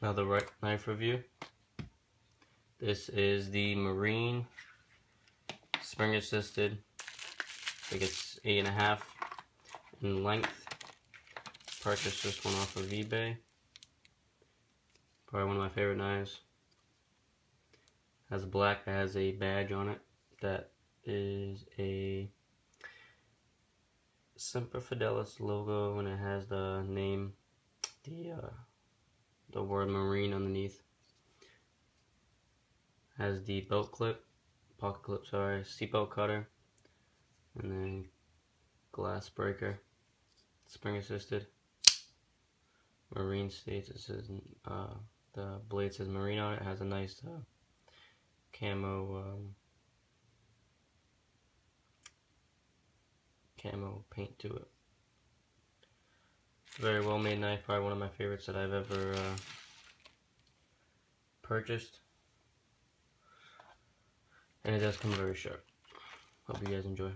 Another knife review. This is the Marine spring assisted. I think it's 8.5 in length. Purchased this one off of eBay. Probably one of my favorite knives. Has a badge on it that is a Semper Fidelis logo, and it has the name, the word Marine underneath. Has the belt clip, pocket clip, sorry, seatbelt cutter, and then glass breaker, spring assisted. Marine states it says the blade says Marine on it. It has a nice camo paint to it. Very well made knife, probably one of my favorites that I've ever purchased. And it does come very sharp. Hope you guys enjoy.